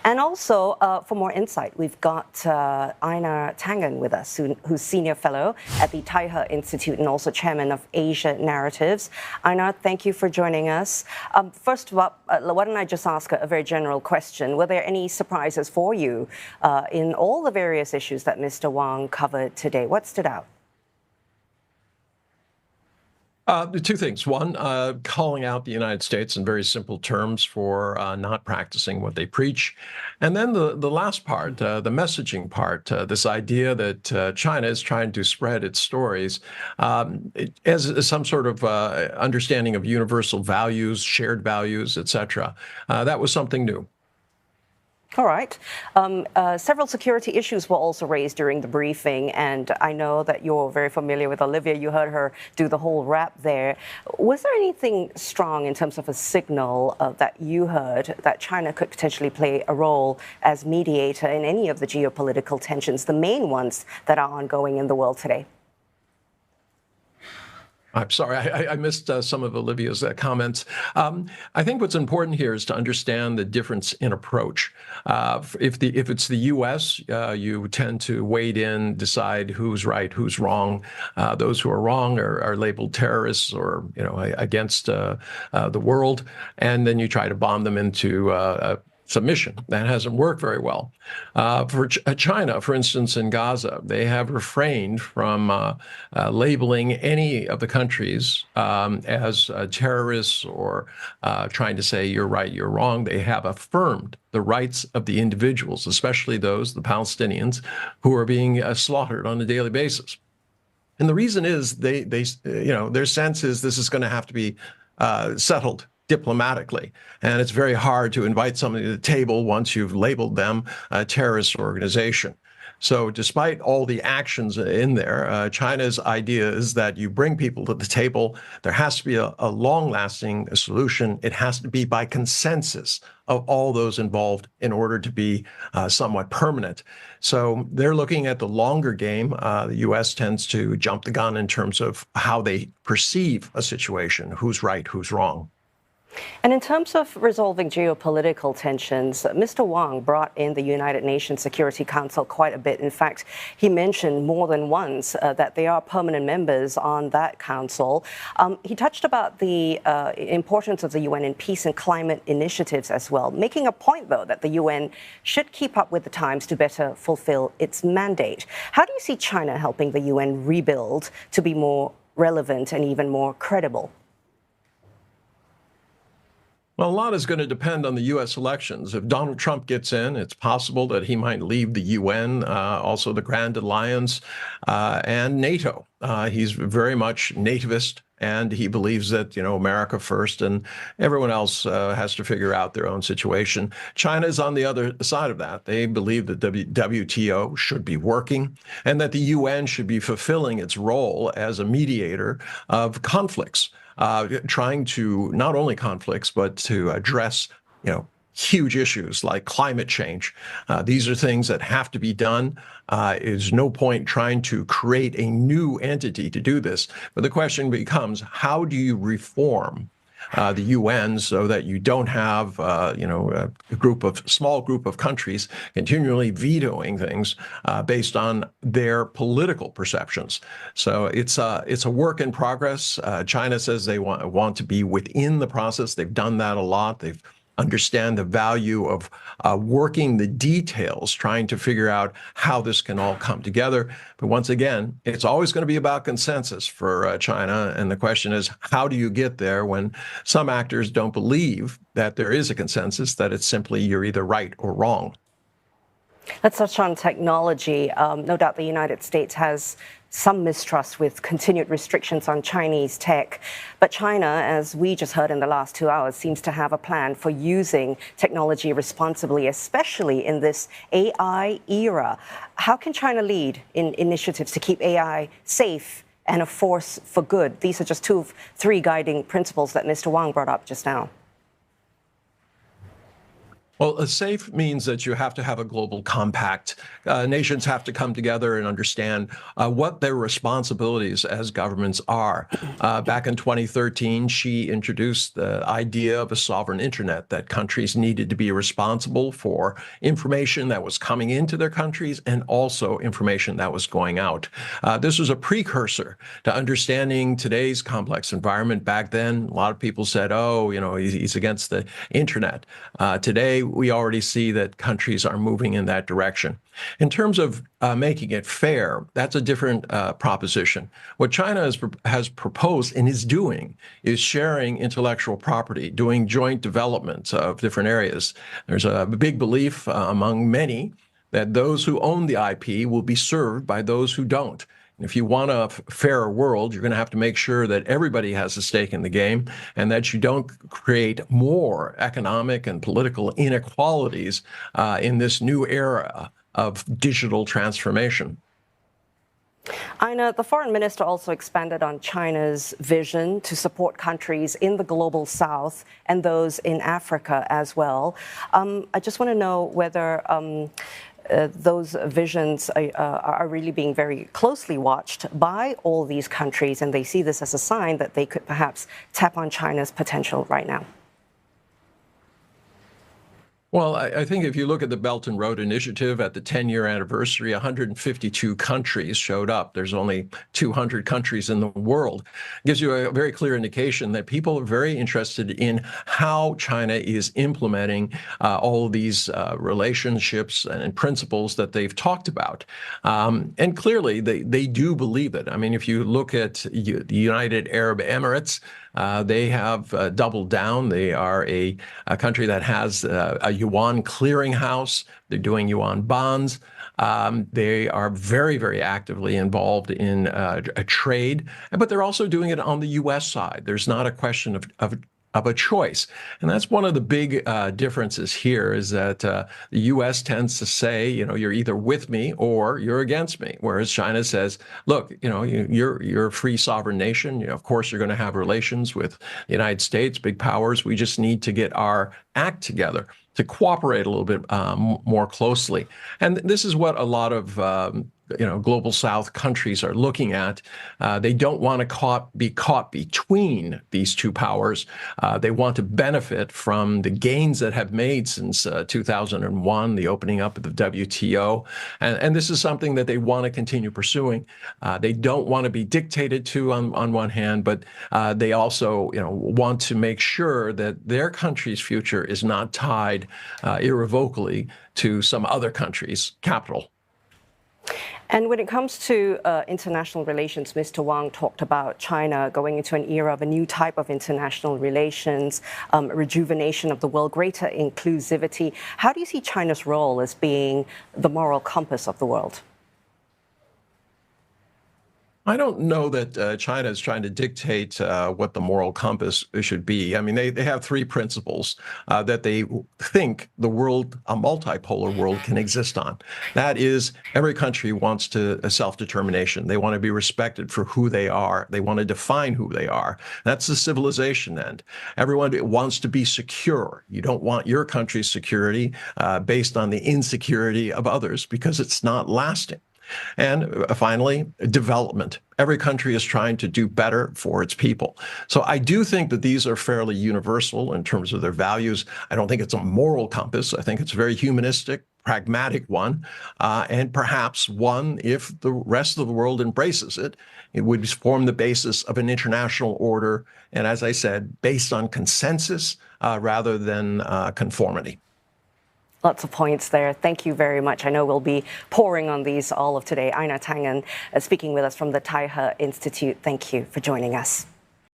And also, for more insight, we've got Einar Tangen with us, who's Senior Fellow at the Taihe Institute and also Chairman of Asia Narratives. Einar, thank you for joining us. First of all, why don't I just ask a very general question? Were there any surprises for you in all the various issues that Mr. Wang covered today? What stood out? Two things. One, calling out the United States in very simple terms for not practicing what they preach. And then the last part, the messaging part, this idea that China is trying to spread its stories as some sort of understanding of universal values, shared values, etc. That was something new. All right. Several security issues were also raised during the briefing, and I know that you're very familiar with Olivia. You heard her do the whole rap there. Was there anything strong in terms of a signal that you heard that China could potentially play a role as mediator in any of the geopolitical tensions, the main ones that are ongoing in the world today? I'm sorry, I missed some of Olivia's comments. I think what's important here is to understand the difference in approach. If it's the U.S., you tend to wade in, decide who's right, who's wrong. Those who are wrong are labeled terrorists or against the world, and then you try to bomb them into submission. That hasn't worked very well. For China, for instance, in Gaza, they have refrained from labeling any of the countries as terrorists or trying to say you're right, you're wrong. They have affirmed the rights of the individuals, especially those, the Palestinians, who are being slaughtered on a daily basis. And the reason is their sense is this is going to have to be settled diplomatically. And it's very hard to invite somebody to the table once you've labeled them a terrorist organization. So despite all the actions in there, China's idea is that you bring people to the table. There has to be a long-lasting solution. It has to be by consensus of all those involved in order to be somewhat permanent. So they're looking at the longer game. The U.S. tends to jump the gun in terms of how they perceive a situation, who's right, who's wrong. And in terms of resolving geopolitical tensions, Mr. Wang brought in the United Nations Security Council quite a bit. In fact, he mentioned more than once that they are permanent members on that council. He touched about the importance of the UN in peace and climate initiatives as well, making a point, though, that the UN should keep up with the times to better fulfill its mandate. How do you see China helping the UN rebuild to be more relevant and even more credible? Well, a lot is going to depend on the U.S. elections. If Donald Trump gets in, it's possible that he might leave the UN, also the Grand Alliance, and NATO. He's very much nativist, and he believes that, America first, and everyone else has to figure out their own situation. China is on the other side of that. They believe that WTO should be working, and that the UN should be fulfilling its role as a mediator of conflicts. Trying to not only conflicts, but to address, huge issues like climate change. These are things that have to be done. There's no point trying to create a new entity to do this. But the question becomes, how do you reform the UN so that you don't have, a small group of countries continually vetoing things based on their political perceptions. So it's a work in progress. China says they want to be within the process. They've done that a lot. They've understand the value of working the details, trying to figure out how this can all come together. But once again, it's always going to be about consensus for China. And the question is, how do you get there when some actors don't believe that there is a consensus, that it's simply you're either right or wrong? Let's touch on technology. No doubt the United States has some mistrust with continued restrictions on Chinese tech. But China, as we just heard in the last 2 hours, seems to have a plan for using technology responsibly, especially in this AI era. How can China lead in initiatives to keep AI safe and a force for good? These are just 2 of 3 guiding principles that Mr. Wang brought up just now. Well, a safe means that you have to have a global compact. Nations have to come together and understand what their responsibilities as governments are. Back in 2013, Xi introduced the idea of a sovereign internet, that countries needed to be responsible for information that was coming into their countries and also information that was going out. This was a precursor to understanding today's complex environment. Back then, a lot of people said, oh, he's against the internet. Today, we already see that countries are moving in that direction. In terms of making it fair, that's a different proposition. What China has proposed and is doing is sharing intellectual property, doing joint development of different areas. There's a big belief among many that those who own the IP will be served by those who don't. If you want a fairer world, you're going to have to make sure that everybody has a stake in the game and that you don't create more economic and political inequalities in this new era of digital transformation. Einar, the foreign minister also expanded on China's vision to support countries in the global south and those in Africa as well. I just want to know whether those visions are really being very closely watched by all these countries, and they see this as a sign that they could perhaps tap on China's potential right now. Well, I think if you look at the Belt and Road Initiative at the 10-year anniversary, 152 countries showed up. There's only 200 countries in the world. It gives you a very clear indication that people are very interested in how China is implementing all of these relationships and principles that they've talked about. And clearly, they do believe it. I mean, if you look at the United Arab Emirates, they have doubled down. They are a country that has a yuan clearinghouse. They're doing yuan bonds. They are very, very actively involved in a trade, but they're also doing it on the U.S. side. There's not a question of a choice. And that's one of the big differences here, is that the U.S. tends to say, you're either with me or you're against me, whereas China says, look, you're a free sovereign nation. Of course, you're going to have relations with the United States, big powers. We just need to get our act together to cooperate a little bit more closely. And this is what a lot of global South countries are looking at. They don't want to be caught between these two powers. They want to benefit from the gains that have made since 2001, the opening up of the WTO. And this is something that they want to continue pursuing. They don't want to be dictated to on one hand, but they also want to make sure that their country's future is not tied irrevocably to some other country's capital. And when it comes to international relations, Mr. Wang talked about China going into an era of a new type of international relations, rejuvenation of the world, greater inclusivity. How do you see China's role as being the moral compass of the world? I don't know that China is trying to dictate what the moral compass should be. I mean, they have three principles that they think a multipolar world can exist on. That is, every country wants self-determination. They want to be respected for who they are. They want to define who they are. That's the civilization end. Everyone wants to be secure. You don't want your country's security based on the insecurity of others, because it's not lasting. And finally, development. Every country is trying to do better for its people. So I do think that these are fairly universal in terms of their values. I don't think it's a moral compass. I think it's a very humanistic, pragmatic one, and perhaps one, if the rest of the world embraces it, it would form the basis of an international order. And as I said, based on consensus rather than conformity. Lots of points there. Thank you very much. I know we'll be pouring on these all of today. Einar Tangen speaking with us from the Taihe Institute. Thank you for joining us.